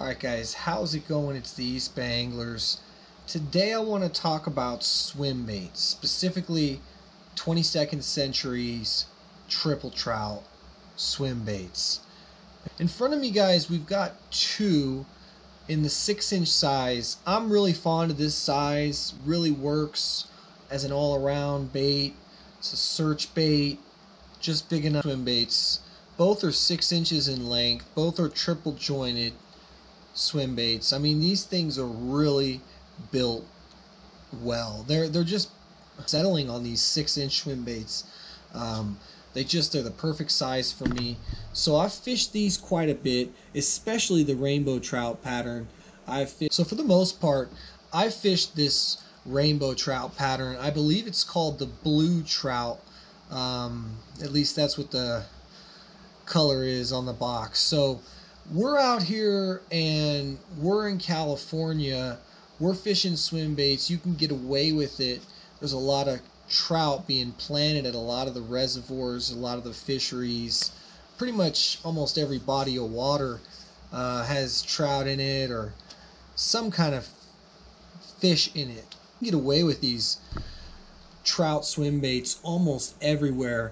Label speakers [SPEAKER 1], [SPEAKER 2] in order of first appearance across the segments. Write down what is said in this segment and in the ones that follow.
[SPEAKER 1] Alright guys, how's it going? It's the Eastbayanglers. Today I want to talk about swim baits, specifically 22nd Century's Triple Trout swim baits. In front of me guys, we've got two in the 6-inch size. I'm really fond of this size, really works as an all-around bait. It's a search bait, just big enough swim baits. Both are 6 inches in length, both are triple jointed swim baits. I mean, these things are really built well. They're just settling on these 6-inch swim baits. They're the perfect size for me. So I've fished these quite a bit, especially the rainbow trout pattern. So for the most part, I've fished this rainbow trout pattern. I believe it's called the blue trout. At least that's what the color is on the box. So we're out here and we're in California. We're fishing swim baits. You can get away with it. There's a lot of trout being planted at a lot of the reservoirs, a lot of the fisheries. Pretty much almost every body of water has trout in it or some kind of fish in it. You can get away with these trout swim baits almost everywhere.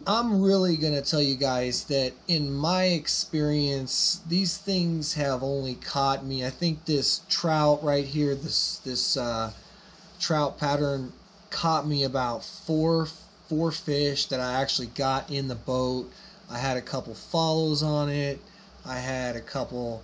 [SPEAKER 1] I'm really going to tell you guys that in my experience, these things have only caught me. I think this trout right here, this trout pattern caught me about four fish that I actually got in the boat. I had a couple follows on it. I had a couple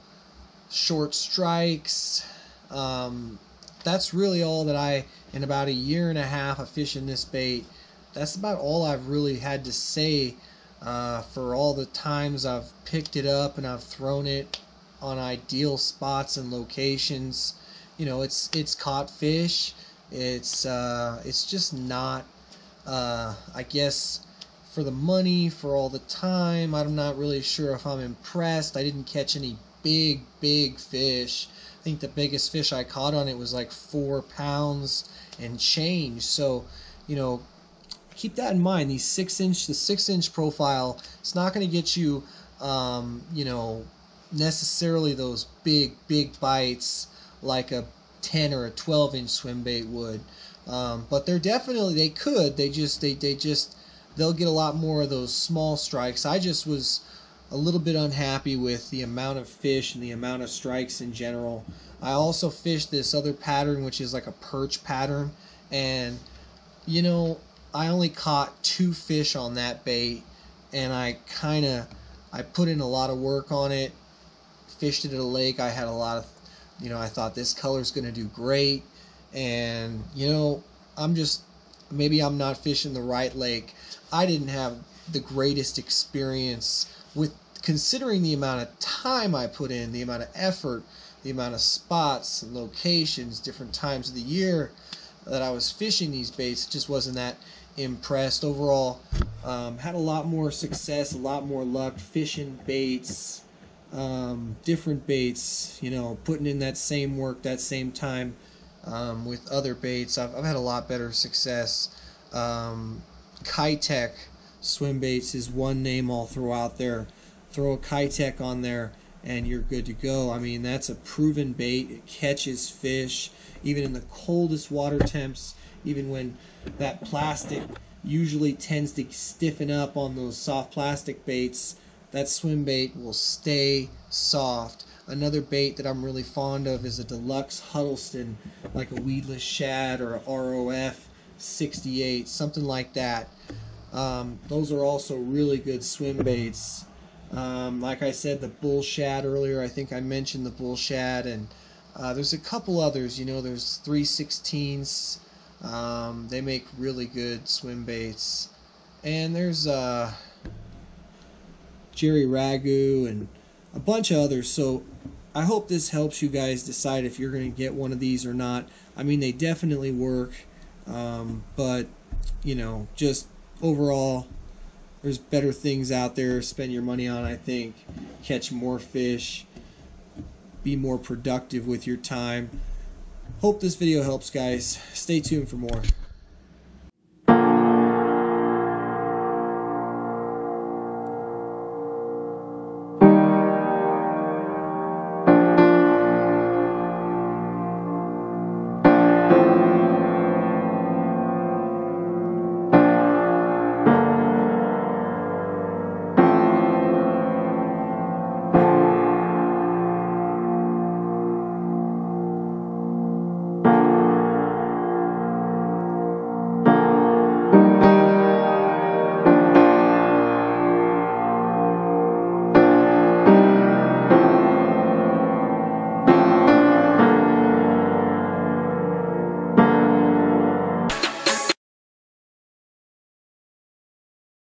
[SPEAKER 1] short strikes. That's really all that in about a year and a half of fishing this bait, that's about all I've really had to say for all the times I've picked it up and I've thrown it on ideal spots and locations. You know, it's caught fish. It's just not, I guess, for the money, for all the time, I'm not really sure if I'm impressed. I didn't catch any big fish. I think the biggest fish I caught on it was like 4 pounds and change. So, you know, keep that in mind. The 6-inch profile, it's not going to get you, you know, necessarily those big bites like a 10 or a 12-inch swim bait would. But they're definitely, they could. They'll get a lot more of those small strikes. I just was a little bit unhappy with the amount of fish and the amount of strikes in general. I also fished this other pattern, which is like a perch pattern, and you know, I only caught 2 fish on that bait, and I put in a lot of work on it. Fished it at a lake. I had a lot of, you know, I thought this color's going to do great, and you know, maybe I'm not fishing the right lake. I didn't have the greatest experience with, considering the amount of time I put in, the amount of effort, the amount of spots and locations, different times of the year that I was fishing these baits. Just wasn't that impressed overall. Had a lot more success, a lot more luck fishing baits, different baits, you know, putting in that same work, that same time with other baits. I've had a lot better success. Kitech swim baits is one name I'll throw out there. Throw a Kitech on there and you're good to go. I mean, that's a proven bait. It catches fish even in the coldest water temps, even when that plastic usually tends to stiffen up on those soft plastic baits. That swim bait will stay soft. Another bait that I'm really fond of is a deluxe Huddleston, like a weedless shad or a ROF 68, something like that. Those are also really good swim baits. Like I said, the bull shad earlier, I think I mentioned the bull shad, and there's a couple others. You know, there's 3/16s. They make really good swim baits, and there's Jerry Ragu and a bunch of others. So I hope this helps you guys decide if you're going to get one of these or not. I mean, they definitely work, but you know, just overall, there's better things out there. Spend your money on, I think. Catch more fish. Be more productive with your time. Hope this video helps, guys. Stay tuned for more.